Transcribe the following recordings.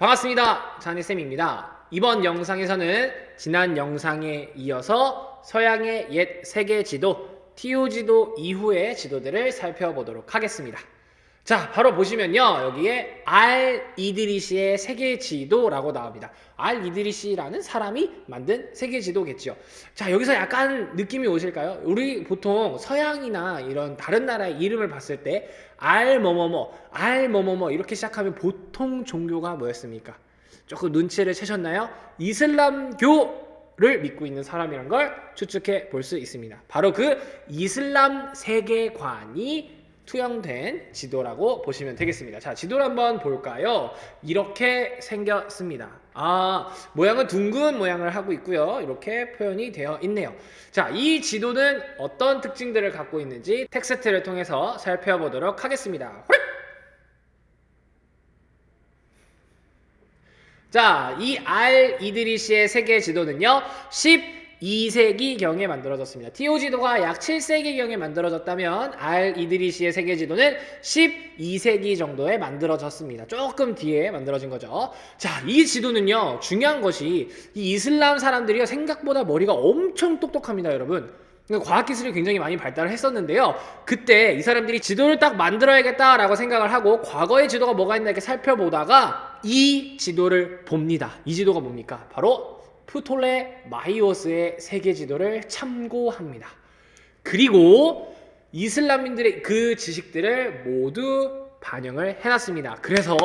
반갑습니다. 자니쌤입니다. 이번 영상에서는 지난 영상에 이어서 서양의 옛 세계 지도, TO지도 이후의 지도들을 살펴보도록 하겠습니다. 자, 바로 보시면요. 여기에 알-이드리시의 세계 지도라고 나옵니다. 알-이드리시라는 사람이 만든 세계 지도겠죠. 자, 여기서 약간 느낌이 오실까요? 우리 보통 서양이나 이런 다른 나라의 이름을 봤을 때 알 뭐뭐뭐 이렇게 시작하면 보통 종교가 뭐였습니까? 조금 눈치를 채셨나요? 이슬람교를 믿고 있는 사람이란 걸 추측해 볼 수 있습니다. 바로 그 이슬람 세계관이 투영된 지도라고 보시면 되겠습니다. 자, 지도를 한번 볼까요? 이렇게 생겼습니다. 모양은 둥근 모양을 하고 있고요. 이렇게 표현이 되어 있네요. 자, 이 지도는 어떤 특징들을 갖고 있는지 텍스트를 통해서 살펴보도록 하겠습니다. 자, 이 알-이드리시의 세계 지도는요, 12세기경에 만들어졌습니다. TO지도가 약 7세기경에 만들어졌다면 알-이드리시의 세계 지도는 12세기 정도에 만들어졌습니다. 조금 뒤에 만들어진 거죠. 자, 이 지도는요, 중요한 것이 이 이슬람 사람들이 생각보다 머리가 엄청 똑똑합니다, 여러분. 과학기술이 굉장히 많이 발달을 했었는데요. 그때 이 사람들이 지도를 딱 만들어야겠다라고 생각을 하고 과거의 지도가 뭐가 있나 이렇게 살펴보다가 이 지도를 봅니다. 이 지도가 뭡니까? 바로 프톨레마이오스의 세계 지도를 참고합니다. 그리고 이슬람인들의 그 지식들을 모두 반영을 해놨습니다. 그래서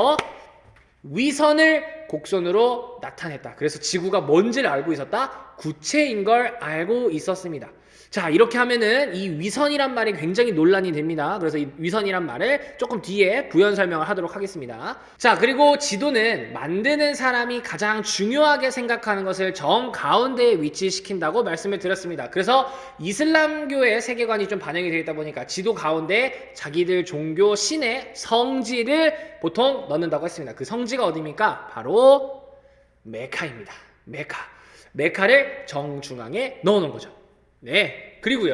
위선을 곡선으로 나타냈다. 그래서 지구가 뭔지를 알고 있었다. 구체인 걸 알고 있었습니다. 자, 이렇게 하면은 이 위선이란 말이 굉장히 논란이 됩니다. 그래서 이 위선이란 말을 조금 뒤에 부연 설명을 하도록 하겠습니다. 자, 그리고 지도는 만드는 사람이 가장 중요하게 생각하는 것을 정 가운데에 위치시킨다고 말씀을 드렸습니다. 그래서 이슬람교의 세계관이 좀 반영이 되어 있다 보니까 지도 가운데 자기들 종교 신의 성지를 보통 넣는다고 했습니다. 그 성지가 어디입니까? 바로 메카입니다. 메카를 정중앙에 넣어놓은 거죠. 네, 그리고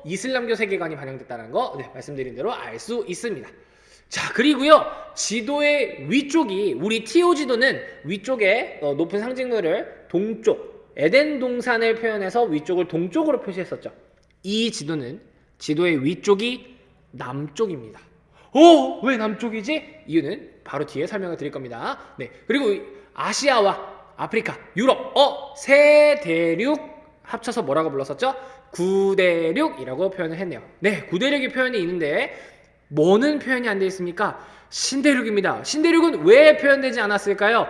이슬람교 세계관이 반영됐다는 거 말씀드린 대로 알 수 있습니다. 자, 그리고요, 지도의 위쪽이, 우리 TO 지도는 위쪽에 높은 상징물을 동쪽, 에덴 동산을 표현해서 위쪽을 동쪽으로 표시했었죠. 이 지도는 지도의 위쪽이 남쪽입니다. 왜 남쪽이지? 이유는 바로 뒤에 설명을 드릴 겁니다. 네, 그리고 아시아와 아프리카, 유럽, 세 대륙 합쳐서 뭐라고 불렀었죠? 구대륙이라고 표현을 했네요. 네, 구대륙이 표현이 있는데 뭐는 표현이 안 되어 있습니까? 신대륙입니다. 신대륙은 왜 표현되지 않았을까요?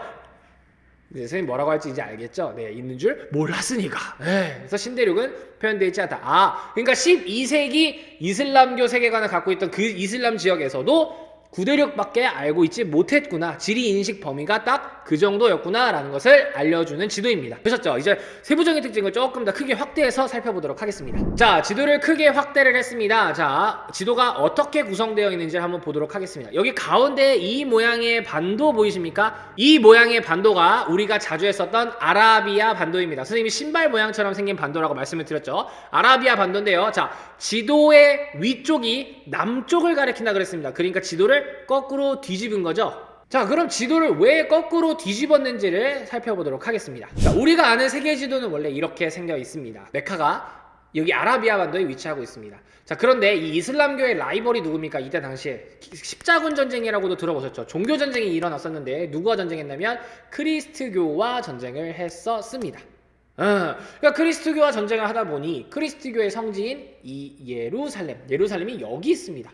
네, 선생님 뭐라고 할지 이제 알겠죠? 네, 있는 줄 몰랐으니까. 네, 그래서 신대륙은 표현되어 있지 않다. 그러니까 12세기 이슬람교 세계관을 갖고 있던 그 이슬람 지역에서도 구대륙밖에 알고 있지 못했구나. 지리 인식 범위가 딱 그 정도였구나 라는 것을 알려주는 지도입니다. 보셨죠? 이제 세부적인 특징을 조금 더 크게 확대해서 살펴보도록 하겠습니다. 자, 지도를 크게 확대를 했습니다. 자, 지도가 어떻게 구성되어 있는지 한번 보도록 하겠습니다. 여기 가운데 이 모양의 반도 보이십니까? 이 모양의 반도가 우리가 자주 했었던 아라비아 반도입니다. 선생님이 신발 모양처럼 생긴 반도라고 말씀을 드렸죠. 아라비아 반도인데요. 자, 지도의 위쪽이 남쪽을 가리킨다 그랬습니다. 그러니까 지도를 거꾸로 뒤집은 거죠. 자, 그럼 지도를 왜 거꾸로 뒤집었는지를 살펴보도록 하겠습니다. 자, 우리가 아는 세계 지도는 원래 이렇게 생겨 있습니다. 메카가 여기 아라비아 반도에 위치하고 있습니다. 자, 그런데 이 이슬람교의 라이벌이 누굽니까? 이때 당시에 십자군 전쟁이라고도 들어보셨죠? 종교 전쟁이 일어났었는데 누구와 전쟁했냐면 크리스트교와 전쟁을 했었습니다. 그러니까 크리스트교와 전쟁을 하다 보니 크리스트교의 성지인 이 예루살렘이 여기 있습니다.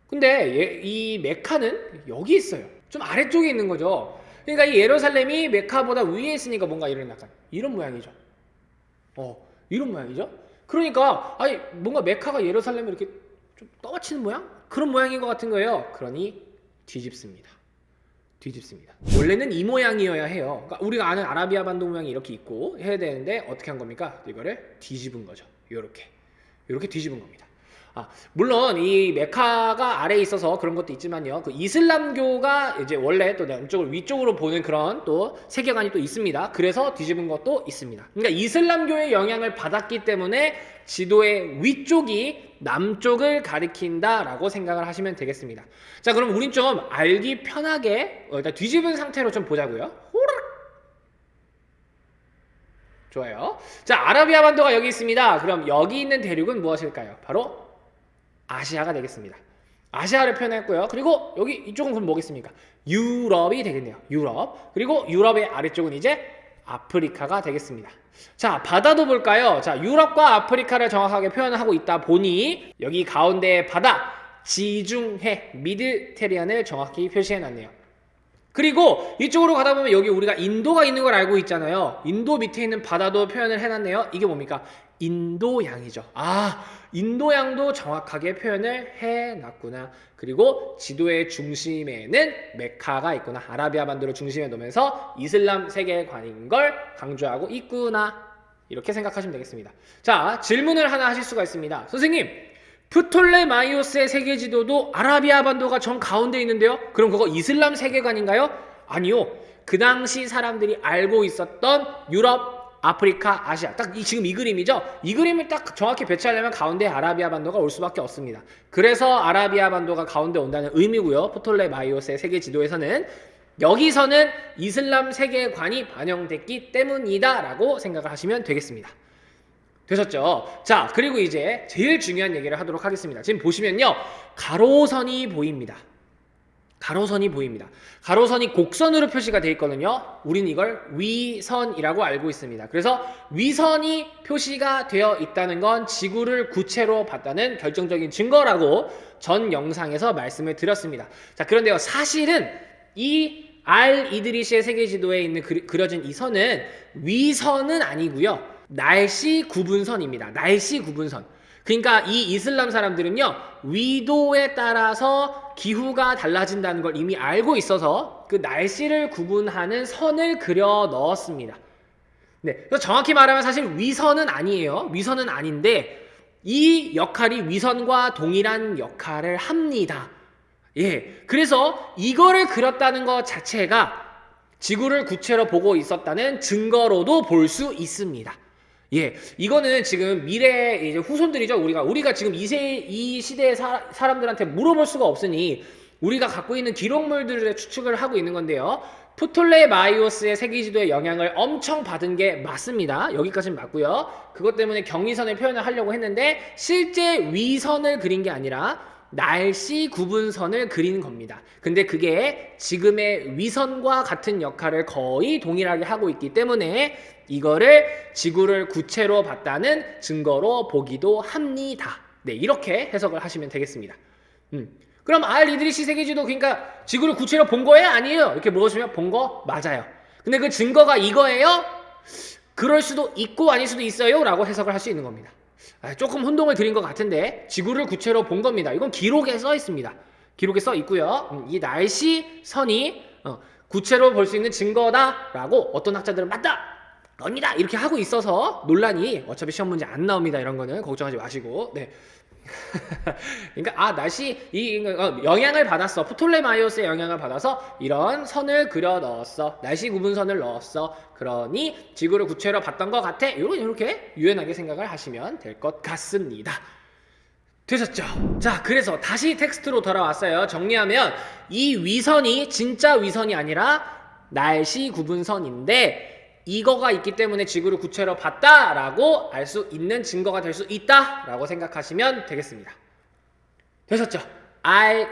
근데 이 메카는 여기 있어요. 좀 아래쪽에 있는 거죠. 그러니까 이 예루살렘이 메카보다 위에 있으니까 뭔가 약간 이런 모양이죠. 이런 모양이죠. 그러니까 뭔가 메카가 예루살렘을 이렇게 좀 떠받치는 모양? 그런 모양인 것 같은 거예요. 그러니 뒤집습니다. 원래는 이 모양이어야 해요. 그러니까 우리가 아는 아라비아 반도 모양이 이렇게 있고 해야 되는데 어떻게 한 겁니까? 이거를 뒤집은 거죠. 이렇게 뒤집은 겁니다. 물론 이 메카가 아래에 있어서 그런 것도 있지만요. 그 이슬람교가 이제 원래 또 남쪽을 위쪽으로 보는 그런 또 세계관이 또 있습니다. 그래서 뒤집은 것도 있습니다. 그러니까 이슬람교의 영향을 받았기 때문에 지도의 위쪽이 남쪽을 가리킨다라고 생각을 하시면 되겠습니다. 자, 그럼 우린 좀 알기 편하게 일단 뒤집은 상태로 좀 보자고요. 좋아요. 자, 아라비아 반도가 여기 있습니다. 그럼 여기 있는 대륙은 무엇일까요? 바로 아시아가 되겠습니다. 아시아를 표현했고요. 그리고 여기 이쪽은 그럼 뭐겠습니까? 유럽이 되겠네요. 유럽. 그리고 유럽의 아래쪽은 이제 아프리카가 되겠습니다. 자, 바다도 볼까요? 자, 유럽과 아프리카를 정확하게 표현하고 있다 보니 여기 가운데의 바다, 지중해, 미드테리안을 정확히 표시해놨네요. 그리고 이쪽으로 가다 보면 여기 우리가 인도가 있는 걸 알고 있잖아요. 인도 밑에 있는 바다도 표현을 해놨네요. 이게 뭡니까? 인도양이죠. 인도양도 정확하게 표현을 해놨구나. 그리고 지도의 중심에는 메카가 있구나. 아라비아 반도를 중심에 놓으면서 이슬람 세계관인 걸 강조하고 있구나. 이렇게 생각하시면 되겠습니다. 자, 질문을 하나 하실 수가 있습니다. 선생님, 프톨레마이오스의 세계 지도도 아라비아 반도가 정 가운데 있는데요? 그럼 그거 이슬람 세계관인가요? 아니요. 그 당시 사람들이 알고 있었던 유럽, 아프리카, 아시아. 딱 지금 이 그림이죠? 이 그림을 딱 정확히 배치하려면 가운데 아라비아 반도가 올 수밖에 없습니다. 그래서 아라비아 반도가 가운데 온다는 의미고요. 프톨레마이오스의 세계 지도에서는 여기서는 이슬람 세계관이 반영됐기 때문이다 라고 생각을 하시면 되겠습니다. 되셨죠? 자, 그리고 이제 제일 중요한 얘기를 하도록 하겠습니다. 지금 보시면요, 가로선이 보입니다. 가로선이 보입니다. 가로선이 곡선으로 표시가 되어 있거든요. 우린 이걸 위선이라고 알고 있습니다. 그래서 위선이 표시가 되어 있다는 건 지구를 구체로 봤다는 결정적인 증거라고 전 영상에서 말씀을 드렸습니다. 자, 그런데요, 사실은 이 이드리시의 세계지도에 있는 그려진 이 선은 위선은 아니고요. 날씨 구분선입니다. 날씨 구분선. 그러니까 이 이슬람 사람들은요, 위도에 따라서 기후가 달라진다는 걸 이미 알고 있어서 그 날씨를 구분하는 선을 그려 넣었습니다. 네, 그래서 정확히 말하면 사실 위선은 아니에요. 위선은 아닌데 이 역할이 위선과 동일한 역할을 합니다. 예, 그래서 이거를 그렸다는 것 자체가 지구를 구체로 보고 있었다는 증거로도 볼 수 있습니다. 예, 이거는 지금 미래의 이제 후손들이죠. 우리가 지금 이 시대의 사람들한테 물어볼 수가 없으니 우리가 갖고 있는 기록물들의 추측을 하고 있는 건데요. 프톨레마이오스의 세계지도의 영향을 엄청 받은 게 맞습니다. 여기까지는 맞고요. 그것 때문에 경위선을 표현을 하려고 했는데 실제 위선을 그린 게 아니라 날씨 구분선을 그린 겁니다. 근데 그게 지금의 위선과 같은 역할을 거의 동일하게 하고 있기 때문에 이거를 지구를 구체로 봤다는 증거로 보기도 합니다. 네, 이렇게 해석을 하시면 되겠습니다. 그럼 이드리시 세계지도 그러니까 지구를 구체로 본 거예요? 아니에요? 이렇게 물어보시면 본 거 맞아요. 근데 그 증거가 이거예요? 그럴 수도 있고 아닐 수도 있어요 라고 해석을 할 수 있는 겁니다. 조금 혼동을 드린 것 같은데 지구를 구체로 본 겁니다. 이건 기록에 써 있습니다. 기록에 써 있고요. 이 날씨 선이 구체로 볼 수 있는 증거다라고 어떤 학자들은 맞다! 아니다! 이렇게 하고 있어서 논란이 어차피 시험 문제 안 나옵니다. 이런 거는 걱정하지 마시고. 네. 그러니까 날씨 영향을 받았어. 프톨레마이오스의 영향을 받아서 이런 선을 그려 넣었어. 날씨 구분선을 넣었어. 그러니 지구를 구체로 봤던 것 같아. 이렇게 유연하게 생각을 하시면 될 것 같습니다. 되셨죠? 자, 그래서 다시 텍스트로 돌아왔어요. 정리하면 이 위선이 진짜 위선이 아니라 날씨 구분선인데 이거가 있기 때문에 지구를 구체로 봤다라고 알 수 있는 증거가 될 수 있다라고 생각하시면 되겠습니다. 되셨죠?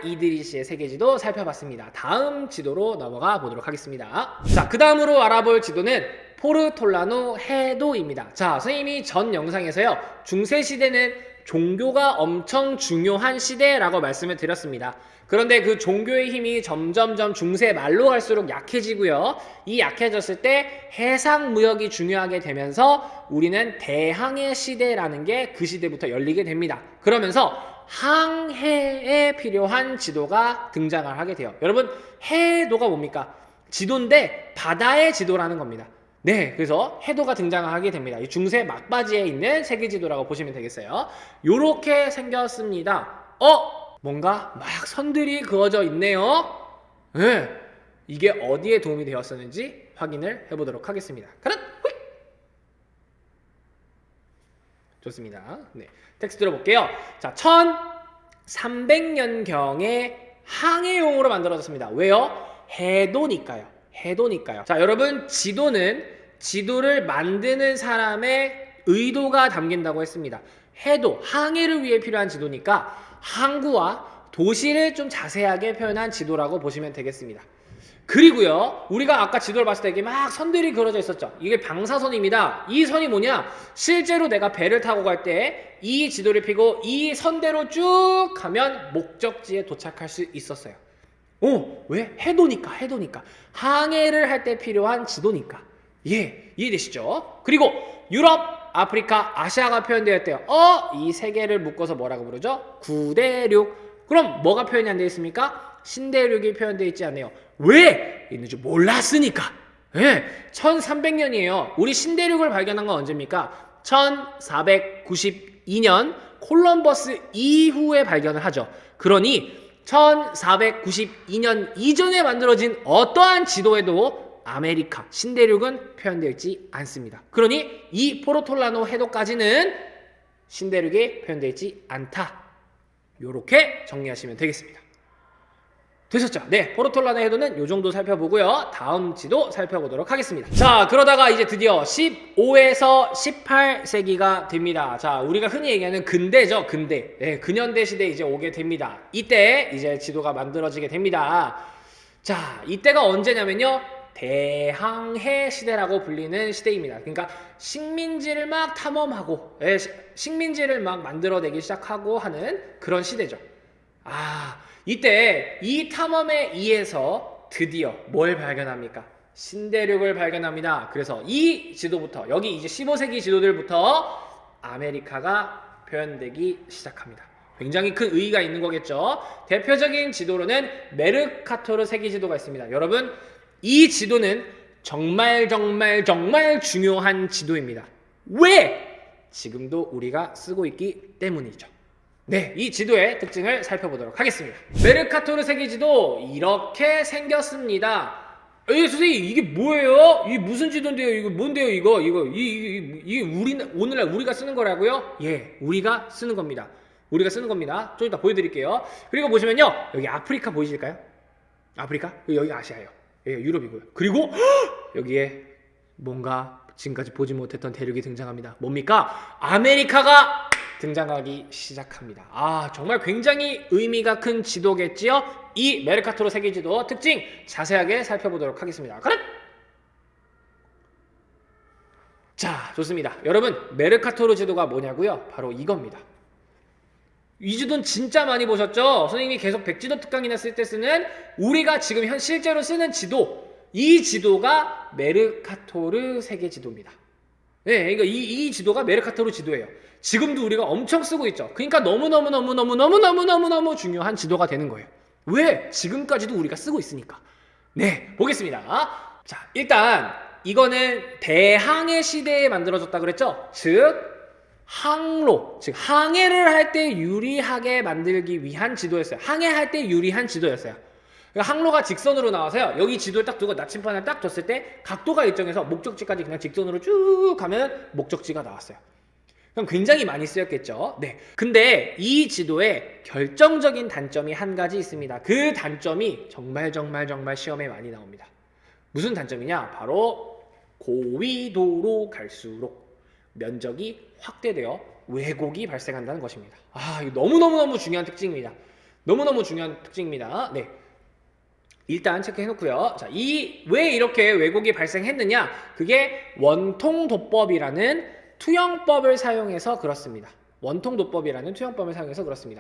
이드리시의 세계지도 살펴봤습니다. 다음 지도로 넘어가 보도록 하겠습니다. 자, 그 다음으로 알아볼 지도는 포르톨라노 해도입니다. 자, 선생님이 전 영상에서요, 중세시대는 종교가 엄청 중요한 시대라고 말씀을 드렸습니다. 그런데 그 종교의 힘이 점점점 중세 말로 갈수록 약해지고요. 이 약해졌을 때 해상 무역이 중요하게 되면서 우리는 대항해 시대라는 게 그 시대부터 열리게 됩니다. 그러면서 항해에 필요한 지도가 등장을 하게 돼요. 여러분, 해도가 뭡니까? 지도인데 바다의 지도라는 겁니다. 네, 그래서 해도가 등장하게 됩니다. 이 중세 막바지에 있는 세계지도라고 보시면 되겠어요. 요렇게 생겼습니다. 뭔가 막 선들이 그어져 있네요. 네, 이게 어디에 도움이 되었었는지 확인을 해보도록 하겠습니다. 가라! 호잇! 좋습니다. 네, 텍스트로 볼게요. 자, 1300년경에 항해용으로 만들어졌습니다. 왜요? 해도니까요. 해도니까요. 자, 여러분, 지도를 만드는 사람의 의도가 담긴다고 했습니다. 해도, 항해를 위해 필요한 지도니까 항구와 도시를 좀 자세하게 표현한 지도라고 보시면 되겠습니다. 그리고요, 우리가 아까 지도를 봤을 때 이게 막 선들이 그려져 있었죠. 이게 방사선입니다. 이 선이 뭐냐? 실제로 내가 배를 타고 갈 때 이 지도를 펴고 이 선대로 쭉 가면 목적지에 도착할 수 있었어요. 왜? 해도니까. 항해를 할 때 필요한 지도니까. 예, 이해되시죠? 그리고 유럽, 아프리카, 아시아가 표현되어 있대요. 이 세 개를 묶어서 뭐라고 부르죠? 구대륙. 그럼 뭐가 표현이 안 되어 있습니까? 신대륙이 표현되어 있지 않네요. 왜? 있는 줄 몰랐으니까. 예, 1300년이에요. 우리 신대륙을 발견한 건 언제입니까? 1492년 콜럼버스 이후에 발견을 하죠. 그러니 1492년 이전에 만들어진 어떠한 지도에도 아메리카, 신대륙은 표현되어 있지 않습니다. 그러니 이 포르톨라노 해도까지는 신대륙이 표현되어 있지 않다. 요렇게 정리하시면 되겠습니다. 되셨죠? 네, 포르톨라노 해도는 이 정도 살펴보고요. 다음 지도 살펴보도록 하겠습니다. 자, 그러다가 이제 드디어 15에서 18세기가 됩니다. 자, 우리가 흔히 얘기하는 근대죠, 근대. 네, 근현대 시대에 이제 오게 됩니다. 이때 이제 지도가 만들어지게 됩니다. 자, 이때가 언제냐면요. 대항해 시대라고 불리는 시대입니다. 그러니까 식민지를 막 탐험하고, 식민지를 막 만들어내기 시작하고 하는 그런 시대죠. 이때 이 탐험에 의해서 드디어 뭘 발견합니까? 신대륙을 발견합니다. 그래서 이 지도부터, 여기 이제 15세기 지도들부터 아메리카가 표현되기 시작합니다. 굉장히 큰 의의가 있는 거겠죠. 대표적인 지도로는 메르카토르 세계지도가 있습니다. 여러분, 이 지도는 정말 중요한 지도입니다. 왜? 지금도 우리가 쓰고 있기 때문이죠. 네, 이 지도의 특징을 살펴보도록 하겠습니다. 메르카토르 세계지도 이렇게 생겼습니다. 선생님, 이게 뭐예요? 이게 무슨 지도인데요? 이거 뭔데요? 이게 오늘날 우리가 쓰는 거라고요? 예, 우리가 쓰는 겁니다. 좀 이따 보여드릴게요. 그리고 보시면요, 여기 아프리카 보이실까요? 아프리카? 여기 아시아예요. 예, 유럽이고요. 그리고 여기에 뭔가 지금까지 보지 못했던 대륙이 등장합니다. 뭡니까? 아메리카가 등장하기 시작합니다. 정말 굉장히 의미가 큰 지도겠지요? 이 메르카토르 세계지도 특징 자세하게 살펴보도록 하겠습니다. 자, 좋습니다. 여러분, 메르카토르 지도가 뭐냐고요? 바로 이겁니다. 이 지도는 진짜 많이 보셨죠? 선생님이 계속 백지도 특강이나 쓸 때 쓰는, 우리가 지금 실제로 쓰는 지도, 이 지도가 메르카토르 세계지도입니다. 네, 그러니까 이 지도가 메르카토르 지도예요. 지금도 우리가 엄청 쓰고 있죠. 그러니까 너무너무 중요한 지도가 되는 거예요. 왜? 지금까지도 우리가 쓰고 있으니까. 네, 보겠습니다. 자, 일단 이거는 대항해 시대에 만들어졌다 그랬죠? 즉 항로, 즉 항해를 할 때 유리하게 만들기 위한 지도였어요. 항해할 때 유리한 지도였어요. 그러니까 항로가 직선으로 나와서요. 여기 지도를 딱 두고 나침판을 딱 뒀을 때 각도가 일정해서 목적지까지 그냥 직선으로 쭉 가면 목적지가 나왔어요. 그럼 굉장히 많이 쓰였겠죠. 네. 근데 이 지도에 결정적인 단점이 한 가지 있습니다. 그 단점이 정말 시험에 많이 나옵니다. 무슨 단점이냐? 바로 고위도로 갈수록 면적이 확대되어 왜곡이 발생한다는 것입니다. 이거 너무너무 중요한 특징입니다. 네. 일단 체크해놓고요. 자, 왜 이렇게 왜곡이 발생했느냐? 그게 원통도법이라는 투영법을 사용해서 그렇습니다.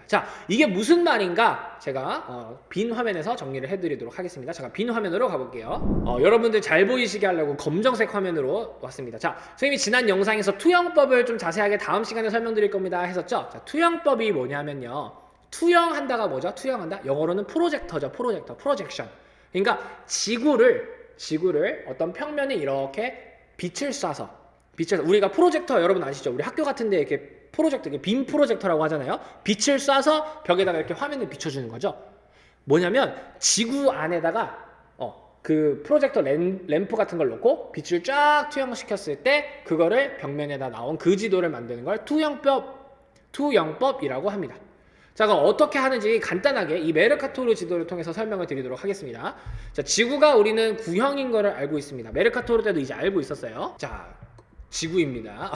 자, 이게 무슨 말인가? 제가 빈 화면에서 정리를 해드리도록 하겠습니다. 잠깐 빈 화면으로 가볼게요. 여러분들 잘 보이시게 하려고 검정색 화면으로 왔습니다. 자, 선생님이 지난 영상에서 투영법을 좀 자세하게 다음 시간에 설명드릴 겁니다 했었죠? 자, 투영법이 뭐냐면요. 투영한다가 뭐죠? 투영한다? 영어로는 프로젝터죠. 프로젝션. 그러니까 지구를 어떤 평면에 이렇게 빛을 우리가 프로젝터 여러분 아시죠? 우리 학교 같은데 이렇게 프로젝터, 빔 프로젝터라고 하잖아요. 빛을 쏴서 벽에다가 이렇게 화면을 비춰주는 거죠. 뭐냐면 지구 안에다가 그 프로젝터 램프 같은 걸 놓고 빛을 쫙 투영시켰을 때 그거를 벽면에다 나온 그 지도를 만드는 걸 투영법이라고 합니다. 자, 그럼 어떻게 하는지 간단하게 이 메르카토르 지도를 통해서 설명을 드리도록 하겠습니다. 자, 지구가 우리는 구형인 거를 알고 있습니다. 메르카토르 때도 이제 알고 있었어요. 자, 지구입니다.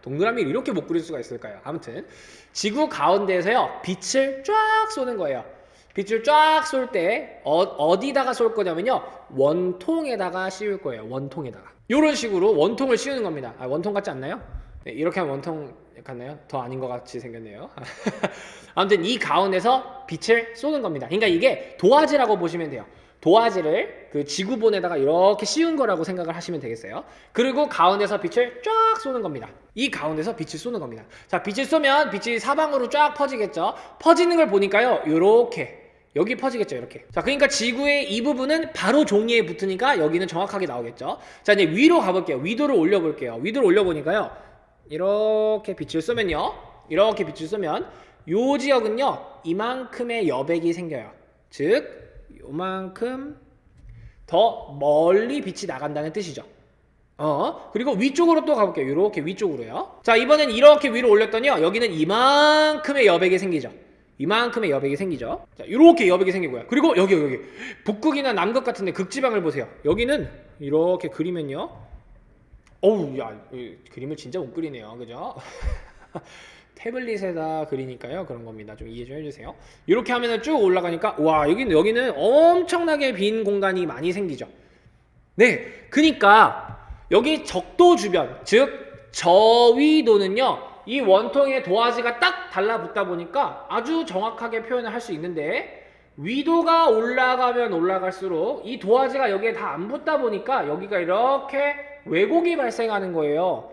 동그라미를 이렇게 못 그릴 수가 있을까요? 아무튼 지구 가운데에서요 빛을 쫙 쏘는 거예요. 빛을 쫙 쏠 때 어디다가 쏠 거냐면요 원통에다가 씌울 거예요. 원통에다가 이런 식으로 원통을 씌우는 겁니다. 원통 같지 않나요? 네, 이렇게 하면 원통 같나요? 더 아닌 것 같이 생겼네요. 아무튼 이 가운데서 빛을 쏘는 겁니다. 그러니까 이게 도화지라고 보시면 돼요. 도화지를 그 지구본에다가 이렇게 씌운 거라고 생각을 하시면 되겠어요. 그리고 가운데서 빛을 쫙 쏘는 겁니다. 이 가운데서 빛을 쏘는 겁니다. 자, 빛을 쏘면 빛이 사방으로 쫙 퍼지겠죠. 퍼지는 걸 보니까요 요렇게 여기 퍼지겠죠, 이렇게. 자, 그러니까 지구의 이 부분은 바로 종이에 붙으니까 여기는 정확하게 나오겠죠. 자, 이제 위로 가볼게요. 위도를 올려볼게요. 위도를 올려보니까요 이렇게 빛을 쏘면요 이렇게 빛을 쏘면 요 지역은요 이만큼의 여백이 생겨요. 즉 요만큼 더 멀리 빛이 나간다는 뜻이죠. 그리고 위쪽으로 또 가볼게요. 이렇게 위쪽으로요. 자, 이번엔 이렇게 위로 올렸더니요 여기는 이만큼의 여백이 생기죠. 이만큼의 여백이 생기죠. 자, 이렇게 여백이 생기고요. 그리고 여기 북극이나 남극 같은데 극지방을 보세요. 여기는 이렇게 그리면요 어우, 야, 그림을 진짜 못 그리네요. 그죠? 태블릿에다 그리니까요. 그런 겁니다. 좀 이해 좀 해주세요. 이렇게 하면은 쭉 올라가니까, 와, 여기는 엄청나게 빈 공간이 많이 생기죠. 네. 그니까, 여기 적도 주변, 즉, 저위도는요, 이 원통의 도화지가 딱 달라붙다 보니까 아주 정확하게 표현을 할 수 있는데, 위도가 올라가면 올라갈수록 이 도화지가 여기에 다 안 붙다 보니까 여기가 이렇게 왜곡이 발생하는 거예요.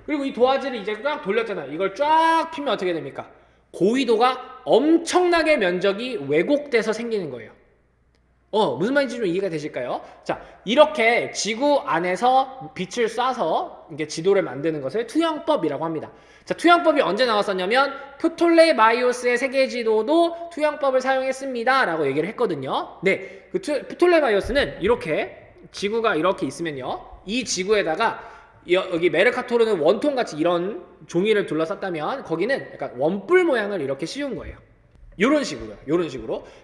그리고 이 도화지를 이제 쫙 돌렸잖아요. 이걸 쫙 피면 어떻게 됩니까? 고위도가 엄청나게 면적이 왜곡돼서 생기는 거예요. 무슨 말인지 좀 이해가 되실까요? 자, 이렇게 지구 안에서 빛을 쏴서 이게 지도를 만드는 것을 투영법이라고 합니다. 자, 투영법이 언제 나왔었냐면 프톨레마이오스의 세계 지도도 투영법을 사용했습니다 라고 얘기를 했거든요. 네, 그 프톨레마이오스는 이렇게 지구가 이렇게 있으면요 이 지구에다가 여기 메르카토르는 원통같이 이런 종이를 둘러쌌다면 거기는 약간 원뿔 모양을 이렇게 씌운 거예요. 요런 식으로.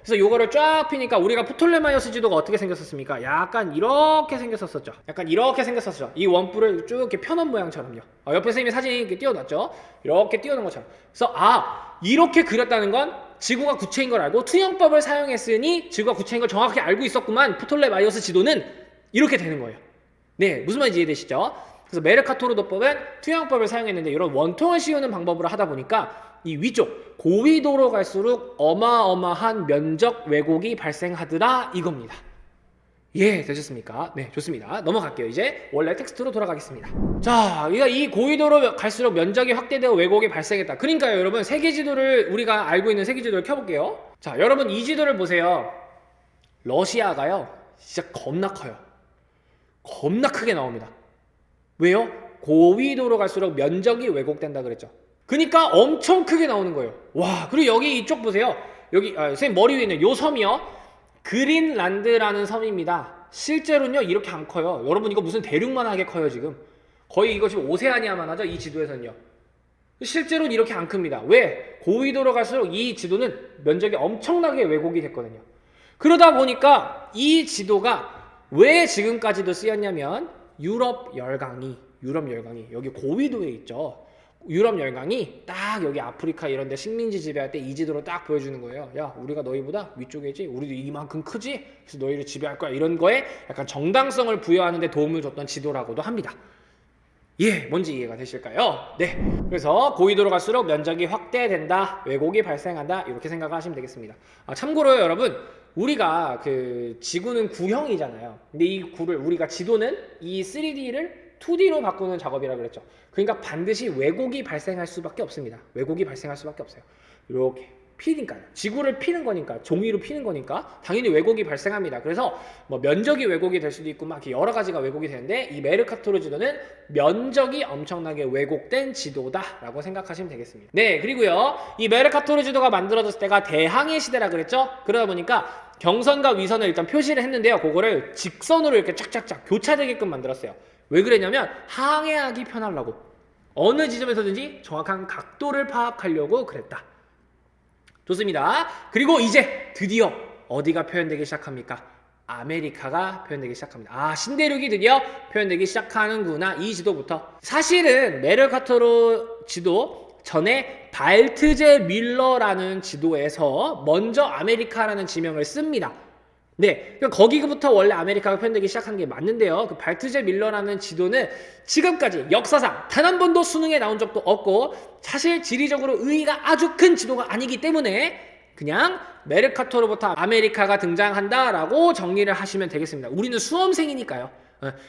그래서 요거를 쫙 피니까 우리가 프톨레마이오스 지도가 어떻게 생겼었습니까? 약간 이렇게 생겼었죠. 이 원뿔을 쭉 이렇게 펴놓은 모양처럼요. 옆에 선생님이 사진 이렇게 띄워놨죠. 이렇게 띄워놓은 것처럼. 그래서 이렇게 그렸다는 건 지구가 구체인 걸 알고 투영법을 사용했으니 지구가 구체인 걸 정확히 알고 있었구만. 프톨레마이오스 지도는 이렇게 되는 거예요. 네, 무슨 말인지 이해되시죠? 그래서 메르카토르 도법은 투영법을 사용했는데 이런 원통을 씌우는 방법으로 하다 보니까 이 위쪽 고위도로 갈수록 어마어마한 면적 왜곡이 발생하더라 이겁니다. 예, 되셨습니까? 네, 좋습니다. 넘어갈게요. 이제 원래 텍스트로 돌아가겠습니다. 자, 이 고위도로 갈수록 면적이 확대되어 왜곡이 발생했다. 그러니까요, 여러분 세계지도를 우리가 알고 있는 세계지도를 켜볼게요. 자, 여러분 이 지도를 보세요. 러시아가요, 진짜 겁나 커요. 겁나 크게 나옵니다. 왜요? 고위도로 갈수록 면적이 왜곡된다 그랬죠. 그러니까 엄청 크게 나오는 거예요. 와, 그리고 여기 이쪽 보세요. 여기 선생님 머리 위에 있는 요 섬이요 그린란드라는 섬입니다. 실제로는요 이렇게 안 커요. 여러분 이거 무슨 대륙만하게 커요. 지금 거의 이거 지금 오세아니아만 하죠. 이 지도에서는요 실제로는 이렇게 안 큽니다. 왜? 고위도로 갈수록 이 지도는 면적이 엄청나게 왜곡이 됐거든요. 그러다 보니까 이 지도가 왜 지금까지도 쓰였냐면 유럽 열강이 여기 고위도에 있죠. 유럽 열강이 딱 여기 아프리카 이런 데 식민지 지배할 때 이 지도로 딱 보여주는 거예요. 야, 우리가 너희보다 위쪽에 있지? 우리도 이만큼 크지? 그래서 너희를 지배할 거야. 이런 거에 약간 정당성을 부여하는 데 도움을 줬던 지도라고도 합니다. 예, 뭔지 이해가 되실까요? 네. 그래서 고위도로 갈수록 면적이 확대된다. 왜곡이 발생한다. 이렇게 생각하시면 되겠습니다. 참고로요, 여러분. 우리가 지구는 구형이잖아요. 근데 이 우리가 지도는 이 3D를 2D로 바꾸는 작업이라고 그랬죠. 그러니까 반드시 왜곡이 발생할 수밖에 없습니다. 왜곡이 발생할 수밖에 없어요. 이렇게 피니까요. 지구를 피는 거니까, 종이로 피는 거니까 당연히 왜곡이 발생합니다. 그래서 뭐 면적이 왜곡이 될 수도 있고 막 여러 가지가 왜곡이 되는데 이 메르카토르 지도는 면적이 엄청나게 왜곡된 지도다라고 생각하시면 되겠습니다. 네, 그리고요. 이 메르카토르 지도가 만들어졌을 때가 대항해 시대라 그랬죠? 그러다 보니까 경선과 위선을 일단 표시를 했는데요. 그거를 직선으로 이렇게 쫙쫙쫙 교차되게끔 만들었어요. 왜 그랬냐면 항해하기 편하려고. 어느 지점에서든지 정확한 각도를 파악하려고 그랬다. 좋습니다. 그리고 이제 드디어 어디가 표현되기 시작합니까? 아메리카가 표현되기 시작합니다. 아, 신대륙이 드디어 표현되기 시작하는구나. 이 지도부터. 사실은 메르카토르 지도 전에 발트제 밀러라는 지도에서 먼저 아메리카라는 지명을 씁니다. 네, 그러니까 거기부터 원래 아메리카가 표현되기 시작하는 게 맞는데요. 그 발트제 밀러라는 지도는 지금까지 역사상 단 한 번도 수능에 나온 적도 없고 사실 지리적으로 의의가 아주 큰 지도가 아니기 때문에 그냥 메르카토르부터 아메리카가 등장한다라고 정리를 하시면 되겠습니다. 우리는 수험생이니까요.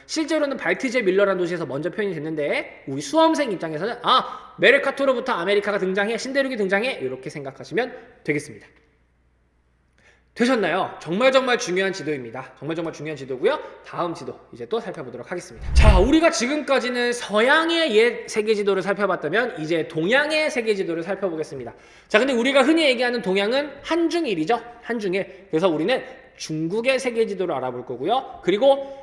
실제로는 발트제 밀러라는 도시에서 먼저 표현이 됐는데 우리 수험생 입장에서는 메르카토르부터 아메리카가 등장해, 신대륙이 등장해 이렇게 생각하시면 되겠습니다. 되셨나요? 정말 중요한 지도입니다. 정말 중요한 지도고요. 다음 지도 이제 또 살펴보도록 하겠습니다. 자, 우리가 지금까지는 서양의 옛 세계 지도를 살펴봤다면 이제 동양의 세계 지도를 살펴보겠습니다. 자, 근데 우리가 흔히 얘기하는 동양은 한중일이죠. 한중일. 그래서 우리는 중국의 세계 지도를 알아볼 거고요. 그리고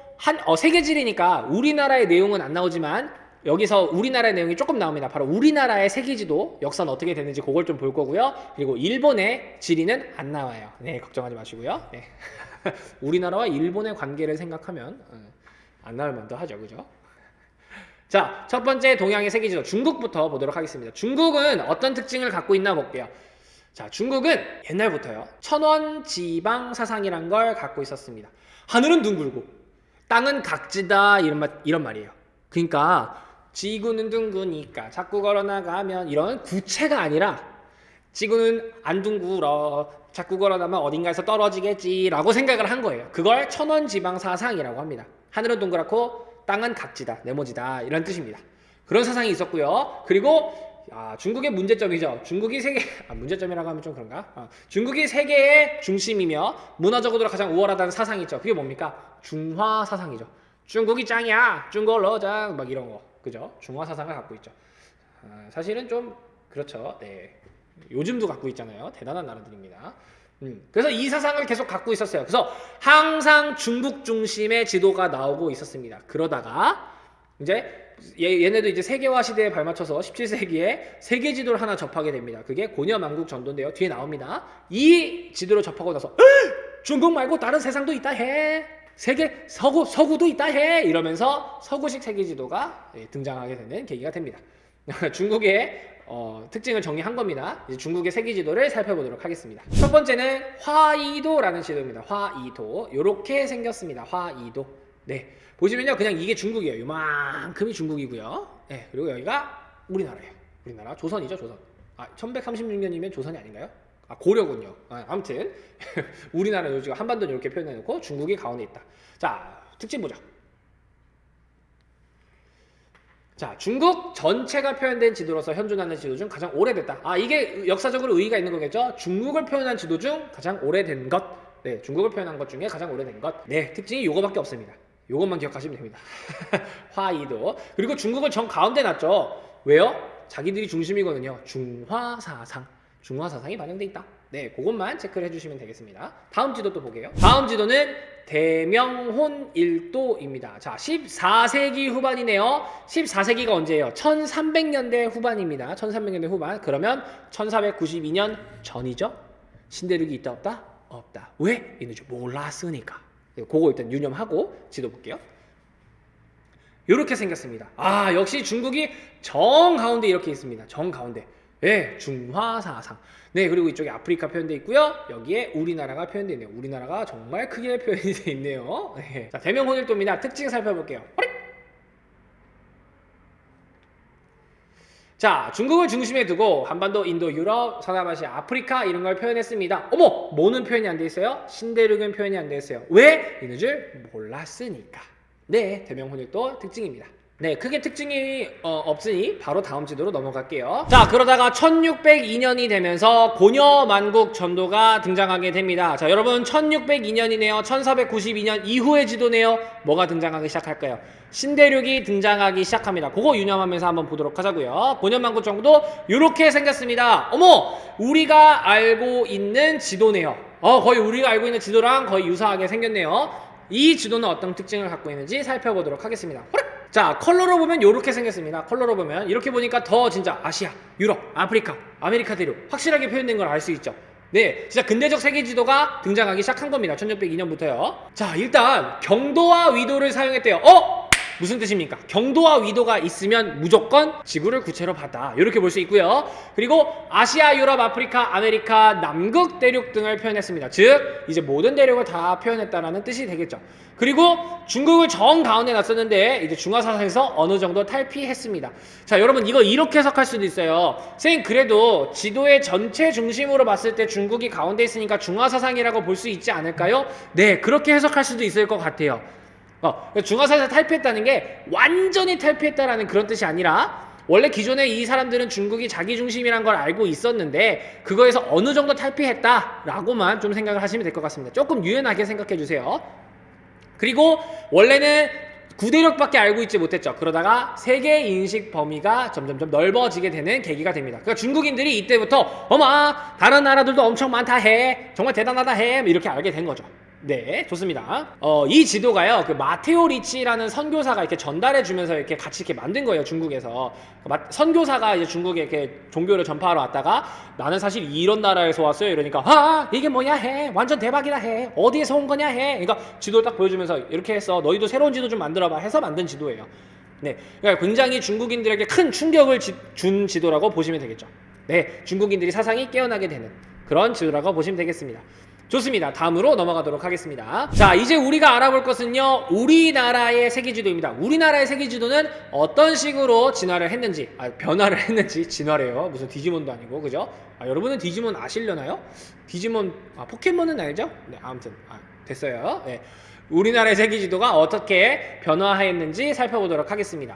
세계지리니까 우리나라의 내용은 안 나오지만 여기서 우리나라의 내용이 조금 나옵니다. 바로 우리나라의 세계지도 역사는 어떻게 되는지 그걸 좀 볼 거고요. 그리고 일본의 지리는 안 나와요. 네, 걱정하지 마시고요. 네. 우리나라와 일본의 관계를 생각하면 안 나올 만도 하죠. 그죠? 자, 첫 번째 동양의 세계지도 중국부터 보도록 하겠습니다. 중국은 어떤 특징을 갖고 있나 볼게요. 자, 중국은 옛날부터요. 천원지방 사상이란 걸 갖고 있었습니다. 하늘은 둥글고 땅은 각지다 이런 말이에요. 그러니까 지구는 둥그니까 자꾸 걸어나가면 이런 구체가 아니라 지구는 안 둥글어 자꾸 걸어나면 어딘가에서 떨어지겠지라고 생각을 한 거예요. 그걸 천원지방사상이라고 합니다. 하늘은 동그랗고 땅은 각지다, 네모지다 이런 뜻입니다. 그런 사상이 있었고요. 그리고 중국의 문제점이죠. 중국이 세계 문제점이라고 하면 좀 그런가? 중국이 세계의 중심이며 문화적으로 가장 우월하다는 사상이 있죠. 그게 뭡니까? 중화 사상이죠. 중국이 짱이야, 중국러장 막 이런 거, 그죠? 중화 사상을 갖고 있죠. 사실은 좀 그렇죠. 네, 요즘도 갖고 있잖아요. 대단한 나라들입니다. 그래서 이 사상을 계속 갖고 있었어요. 그래서 항상 중국 중심의 지도가 나오고 있었습니다. 그러다가 이제 얘네도 이제 세계화 시대에 발맞춰서 17세기에 세계 지도를 하나 접하게 됩니다. 그게 고려만국 전도인데요. 뒤에 나옵니다. 이 지도를 접하고 나서 중국 말고 다른 세상도 있다 해. 세계 서구도 있다 해. 이러면서 서구식 세계 지도가 등장하게 되는 계기가 됩니다. 중국의 특징을 정리한 겁니다. 이제 중국의 세계 지도를 살펴보도록 하겠습니다. 첫 번째는 화이도라는 지도입니다. 화이도. 요렇게 생겼습니다. 화이도. 네. 보시면요. 그냥 이게 중국이에요. 요만큼이 중국이고요. 네. 그리고 여기가 우리나라예요. 우리나라. 조선이죠, 조선. 1136년이면 조선이 아닌가요? 고려군요. 아무튼 우리나라 요즘 한반도는 이렇게 표현해놓고 중국이 가운데 있다. 자, 특징 보자. 자, 중국 전체가 표현된 지도로서 현존하는 지도 중 가장 오래됐다. 이게 역사적으로 의의가 있는 거겠죠? 중국을 표현한 지도 중 가장 오래된 것. 네, 중국을 표현한 것 중에 가장 오래된 것. 네, 특징이 요거밖에 없습니다. 요것만 기억하시면 됩니다. 화이도. 그리고 중국을 정 가운데 놨죠. 왜요? 자기들이 중심이거든요. 중화사상. 중화사상이 반영돼 있다. 네, 그것만 체크를 해주시면 되겠습니다. 다음 지도 또 보게요. 다음 지도는 대명혼일도입니다. 자, 14세기 후반이네요. 14세기가 언제예요? 1300년대 후반입니다. 1300년대 후반. 그러면 1492년 전이죠? 신대륙이 있다 없다? 없다. 왜? 이는지 몰랐으니까. 그거 일단 유념하고 지도 볼게요. 이렇게 생겼습니다. 역시 중국이 정가운데 이렇게 있습니다. 정가운데. 네, 중화사상. 네, 그리고 이쪽에 아프리카 표현되어 있고요. 여기에 우리나라가 표현되어 있네요. 우리나라가 정말 크게 표현이 되어 있네요. 네. 자, 대명혼일도입니다. 특징 살펴볼게요. 자, 중국을 중심에 두고 한반도, 인도, 유럽, 서남아시아, 아프리카 이런 걸 표현했습니다. 어머! 뭐는 표현이 안 돼 있어요? 신대륙은 표현이 안 돼 있어요. 왜? 있는 줄 몰랐으니까. 네, 대명혼일도 특징입니다. 네, 크게 특징이 없으니 바로 다음 지도로 넘어갈게요. 자, 그러다가 1602년이 되면서 고려만국 전도가 등장하게 됩니다. 자, 여러분 1602년이네요. 1492년 이후의 지도네요. 뭐가 등장하기 시작할까요? 신대륙이 등장하기 시작합니다. 그거 유념하면서 한번 보도록 하자고요. 고려만국 정도 이렇게 생겼습니다. 어머! 우리가 알고 있는 지도네요. 거의 우리가 알고 있는 지도랑 거의 유사하게 생겼네요. 이 지도는 어떤 특징을 갖고 있는지 살펴보도록 하겠습니다. 자, 컬러로 보면 이렇게 생겼습니다. 컬러로 보면 이렇게 보니까 더 진짜 아시아, 유럽, 아프리카, 아메리카 대륙 확실하게 표현된 걸 알 수 있죠. 네, 진짜 근대적 세계 지도가 등장하기 시작한 겁니다. 1602년부터요. 자, 일단 경도와 위도를 사용했대요. 무슨 뜻입니까? 경도와 위도가 있으면 무조건 지구를 구체로 봤다. 이렇게 볼 수 있고요. 그리고 아시아, 유럽, 아프리카, 아메리카, 남극 대륙 등을 표현했습니다. 즉 이제 모든 대륙을 다 표현했다라는 뜻이 되겠죠. 그리고 중국을 정 가운데 놨었는데 이제 중화사상에서 어느 정도 탈피했습니다. 자, 여러분 이거 이렇게 해석할 수도 있어요. 선생님 그래도 지도의 전체 중심으로 봤을 때 중국이 가운데 있으니까 중화사상이라고 볼 수 있지 않을까요? 네, 그렇게 해석할 수도 있을 것 같아요. 중화사상에서 탈피했다는 게 완전히 탈피했다라는 그런 뜻이 아니라 원래 기존에 이 사람들은 중국이 자기 중심이란 걸 알고 있었는데 그거에서 어느 정도 탈피했다라고만 좀 생각을 하시면 될 것 같습니다. 조금 유연하게 생각해 주세요. 그리고 원래는 구대륙밖에 알고 있지 못했죠. 그러다가 세계 인식 범위가 점점점 넓어지게 되는 계기가 됩니다. 그러니까 중국인들이 이때부터 어마 다른 나라들도 엄청 많다 해, 정말 대단하다 해, 이렇게 알게 된 거죠. 네, 좋습니다. 이 지도가요, 그 마테오 리치라는 선교사가 이렇게 전달해 주면서 이렇게 같이 이렇게 만든 거예요, 중국에서. 선교사가 이제 중국에 이렇게 종교를 전파하러 왔다가 나는 사실 이런 나라에서 왔어요. 이러니까, 이게 뭐냐 해. 완전 대박이다 해. 어디에서 온 거냐 해. 그러니까 지도를 딱 보여주면서 이렇게 했어. 너희도 새로운 지도 좀 만들어봐 해서 만든 지도예요. 네. 그러니까 굉장히 중국인들에게 큰 충격을 준 지도라고 보시면 되겠죠. 네. 중국인들이 사상이 깨어나게 되는 그런 지도라고 보시면 되겠습니다. 좋습니다. 다음으로 넘어가도록 하겠습니다. 자, 이제 우리가 알아볼 것은요, 우리나라의 세계지도입니다. 우리나라의 세계지도는 어떤 식으로 진화를 했는지, 변화를 했는지, 진화래요. 무슨 디지몬도 아니고, 그죠? 여러분은 디지몬 아시려나요? 디지몬, 포켓몬은 알죠? 네, 아무튼, 됐어요. 네. 우리나라의 세계지도가 어떻게 변화했는지 살펴보도록 하겠습니다.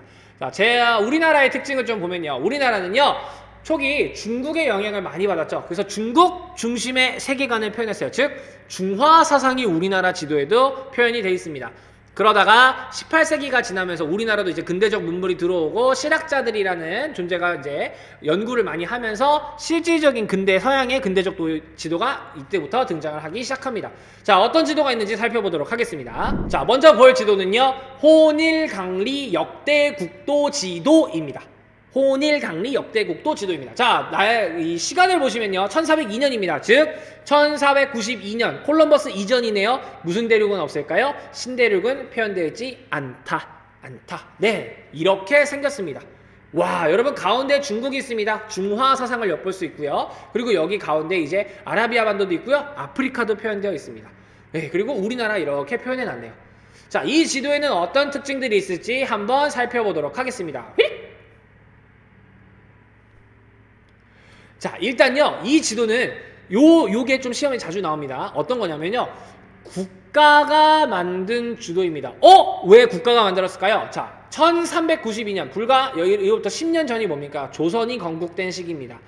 자, 우리나라의 특징을 좀 보면요. 우리나라는요, 초기 중국의 영향을 많이 받았죠. 그래서 중국 중심의 세계관을 표현했어요. 즉 중화 사상이 우리나라 지도에도 표현이 되어 있습니다. 그러다가 18세기가 지나면서 우리나라도 이제 근대적 문물이 들어오고 실학자들이라는 존재가 이제 연구를 많이 하면서 실질적인 근대 서양의 근대적 지도가 이때부터 등장을 하기 시작합니다. 자, 어떤 지도가 있는지 살펴보도록 하겠습니다. 자, 먼저 볼 지도는요, 호닐강리 역대 국도 지도입니다. 호닐강리 역대국도 지도입니다. 자, 이 시간을 보시면요, 1402년입니다. 즉 1492년 콜럼버스 이전이네요. 무슨 대륙은 없을까요? 신대륙은 표현되어 있지 않다. 네, 이렇게 생겼습니다. 와, 여러분 가운데 중국이 있습니다. 중화 사상을 엿볼 수 있고요. 그리고 여기 가운데 이제 아라비아 반도도 있고요. 아프리카도 표현되어 있습니다. 네, 그리고 우리나라 이렇게 표현해 놨네요. 자, 이 지도에는 어떤 특징들이 있을지 한번 살펴보도록 하겠습니다. 자, 일단요, 이 지도는 요게 좀 시험에 자주 나옵니다. 어떤 거냐면요, 국가가 만든 지도입니다. 왜 국가가 만들었을까요? 자, 1392년, 불과 여기부터 10년 전이 뭡니까? 조선이 건국된 시기입니다.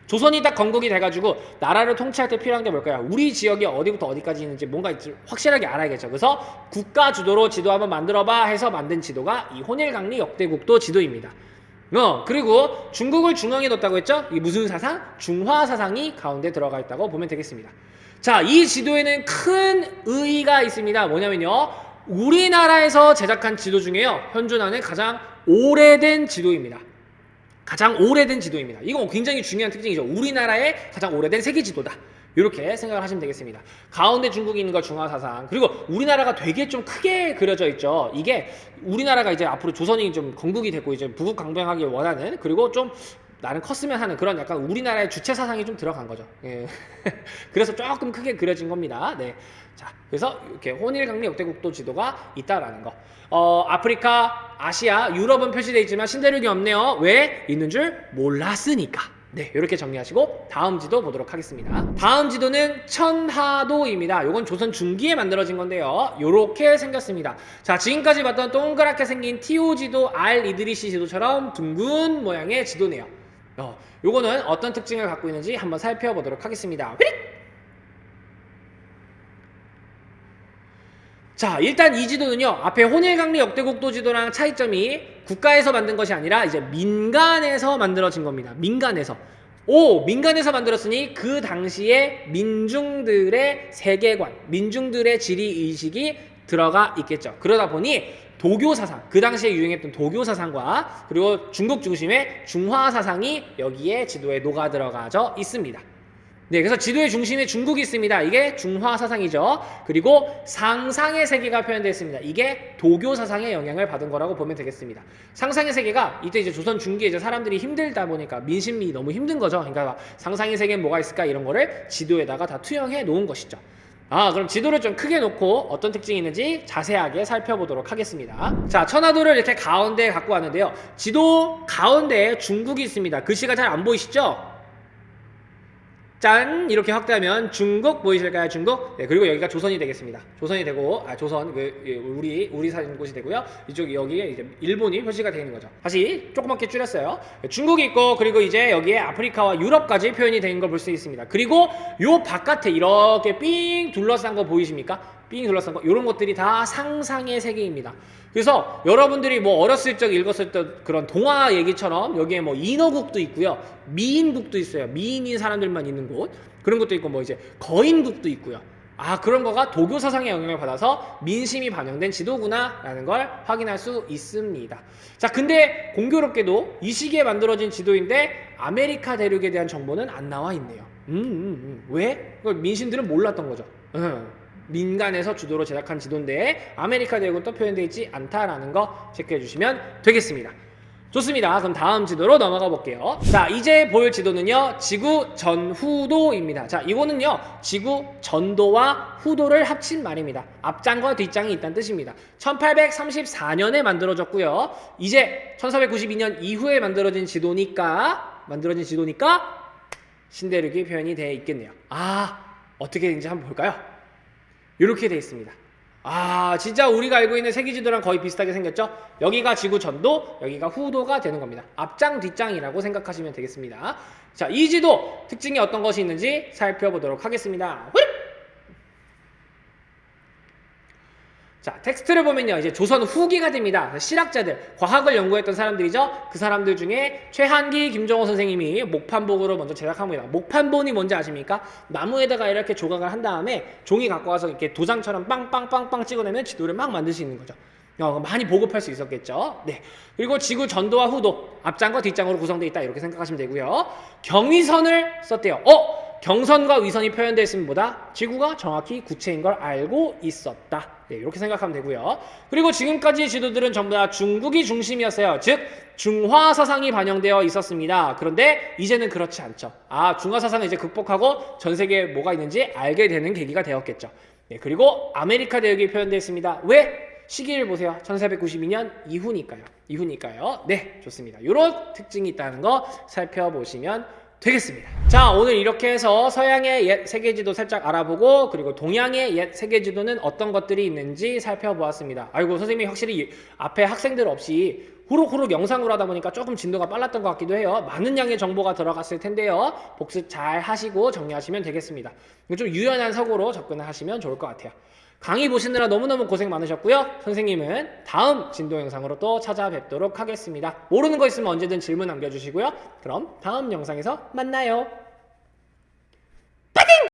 조선이 딱 건국이 돼가지고 나라를 통치할 때 필요한 게 뭘까요? 우리 지역이 어디부터 어디까지 있는지 뭔가 확실하게 알아야겠죠. 그래서 국가 주도로 지도 한번 만들어봐 해서 만든 지도가 이 호닐강리 역대국도 지도입니다. 그리고 중국을 중앙에 뒀다고 했죠? 이게 무슨 사상? 중화 사상이 가운데 들어가 있다고 보면 되겠습니다. 자, 이 지도에는 큰 의의가 있습니다. 뭐냐면요, 우리나라에서 제작한 지도 중에요, 현존하는 가장 오래된 지도입니다. 가장 오래된 지도입니다. 이거 굉장히 중요한 특징이죠. 우리나라의 가장 오래된 세계 지도다. 이렇게 생각을 하시면 되겠습니다. 가운데 중국이 있는 거 중화사상. 그리고 우리나라가 되게 좀 크게 그려져 있죠. 이게 우리나라가 이제 앞으로 조선이 좀 건국이 됐고 이제 부국강병하길 원하는, 그리고 좀 나는 컸으면 하는 그런 약간 우리나라의 주체 사상이 좀 들어간 거죠. 예. 그래서 조금 크게 그려진 겁니다. 네. 자, 그래서 이렇게 호닐강리 역대국도 지도가 있다라는 거. 아프리카, 아시아, 유럽은 표시되어 있지만 신대륙이 없네요. 왜? 있는 줄 몰랐으니까. 네, 이렇게 정리하시고 다음 지도 보도록 하겠습니다. 다음 지도는 천하도입니다. 요건 조선 중기에 만들어진 건데요. 요렇게 생겼습니다. 자, 지금까지 봤던 동그랗게 생긴 TO 지도, R 이드리시 지도처럼 둥근 모양의 지도네요. 요거는 어떤 특징을 갖고 있는지 한번 살펴보도록 하겠습니다. 휘릭! 자, 일단 이 지도는요, 앞에 혼일강리 역대국도 지도랑 차이점이 국가에서 만든 것이 아니라 이제 민간에서 만들어진 겁니다. 민간에서. 민간에서 만들었으니 그 당시에 민중들의 세계관, 민중들의 지리의식이 들어가 있겠죠. 그러다 보니 도교 사상, 그 당시에 유행했던 도교 사상과 그리고 중국 중심의 중화 사상이 여기에 지도에 녹아 들어가져 있습니다. 네, 그래서 지도의 중심에 중국이 있습니다. 이게 중화 사상이죠. 그리고 상상의 세계가 표현되어 있습니다. 이게 도교 사상의 영향을 받은 거라고 보면 되겠습니다. 상상의 세계가 이때 이제 조선 중기에 이제 사람들이 힘들다 보니까 민심이 너무 힘든 거죠. 그러니까 상상의 세계는 뭐가 있을까 이런 거를 지도에다가 다 투영해 놓은 것이죠. 그럼 지도를 좀 크게 놓고 어떤 특징이 있는지 자세하게 살펴보도록 하겠습니다. 자, 천하도를 이렇게 가운데에 갖고 왔는데요. 지도 가운데에 중국이 있습니다. 글씨가 잘 안 보이시죠? 짠! 이렇게 확대하면 중국 보이실까요? 중국? 네, 그리고 여기가 조선이 되겠습니다. 조선이 되고, 조선, 우리 사는 곳이 되고요. 이쪽, 여기에 이제 일본이 표시가 되어 있는 거죠. 다시 조그맣게 줄였어요. 중국이 있고, 그리고 이제 여기에 아프리카와 유럽까지 표현이 되는 걸 볼 수 있습니다. 그리고 요 바깥에 이렇게 삥 둘러싼 거 보이십니까? 삥 둘러싼 거, 요런 것들이 다 상상의 세계입니다. 그래서 여러분들이 뭐 어렸을 적 읽었을 그런 동화 얘기처럼 여기에 뭐 인어국도 있고요. 미인국도 있어요. 미인인 사람들만 있는 곳. 그런 것도 있고 뭐 이제 거인국도 있고요. 그런 거가 도교 사상의 영향을 받아서 민심이 반영된 지도구나 라는 걸 확인할 수 있습니다. 자, 근데 공교롭게도 이 시기에 만들어진 지도인데 아메리카 대륙에 대한 정보는 안 나와 있네요. 왜? 그걸 민심들은 몰랐던 거죠. 민간에서 주도로 제작한 지도인데 아메리카 대륙은 또 표현되어 있지 않다라는 거 체크해 주시면 되겠습니다. 좋습니다. 그럼 다음 지도로 넘어가 볼게요. 자, 이제 볼 지도는요, 지구 전후도입니다. 자, 이거는요, 지구 전도와 후도를 합친 말입니다. 앞장과 뒷장이 있다는 뜻입니다. 1834년에 만들어졌고요. 이제 1492년 이후에 만들어진 지도니까 신대륙이 표현이 되어 있겠네요. 어떻게 되는지 한번 볼까요? 이렇게 되어 있습니다. 진짜 우리가 알고 있는 세계지도랑 거의 비슷하게 생겼죠? 여기가 지구 전도, 여기가 후도가 되는 겁니다. 앞장, 뒷장이라고 생각하시면 되겠습니다. 자, 이 지도 특징이 어떤 것이 있는지 살펴보도록 하겠습니다. 자, 텍스트를 보면요, 이제 조선 후기가 됩니다. 실학자들, 과학을 연구했던 사람들이죠. 그 사람들 중에 최한기, 김정호 선생님이 목판본으로 먼저 제작한 겁니다. 목판본이 뭔지 아십니까? 나무에다가 이렇게 조각을 한 다음에 종이 갖고 와서 이렇게 도장처럼 빵빵빵빵 찍어내면 지도를 막 만들 수 있는 거죠. 많이 보급할 수 있었겠죠. 네. 그리고 지구 전도와 후도, 앞장과 뒷장으로 구성되어 있다. 이렇게 생각하시면 되고요. 경위선을 썼대요. 경선과 위선이 표현되어 있으면 뭐다? 지구가 정확히 구체인 걸 알고 있었다. 네, 이렇게 생각하면 되고요. 그리고 지금까지 지도들은 전부 다 중국이 중심이었어요. 즉 중화 사상이 반영되어 있었습니다. 그런데 이제는 그렇지 않죠. 중화 사상을 이제 극복하고 전 세계에 뭐가 있는지 알게 되는 계기가 되었겠죠. 네, 그리고 아메리카 대륙이 표현되어 있습니다. 왜? 시기를 보세요. 1492년 이후니까요. 네, 좋습니다. 이런 특징이 있다는 거 살펴보시면 되겠습니다. 자, 오늘 이렇게 해서 서양의 옛 세계지도 살짝 알아보고 그리고 동양의 옛 세계지도는 어떤 것들이 있는지 살펴보았습니다. 선생님이 확실히 앞에 학생들 없이 후룩후룩 영상으로 하다 보니까 조금 진도가 빨랐던 것 같기도 해요. 많은 양의 정보가 들어갔을 텐데요. 복습 잘 하시고 정리하시면 되겠습니다. 좀 유연한 사고로 접근을 하시면 좋을 것 같아요. 강의 보시느라 너무너무 고생 많으셨고요. 선생님은 다음 진도 영상으로 또 찾아뵙도록 하겠습니다. 모르는 거 있으면 언제든 질문 남겨주시고요. 그럼 다음 영상에서 만나요.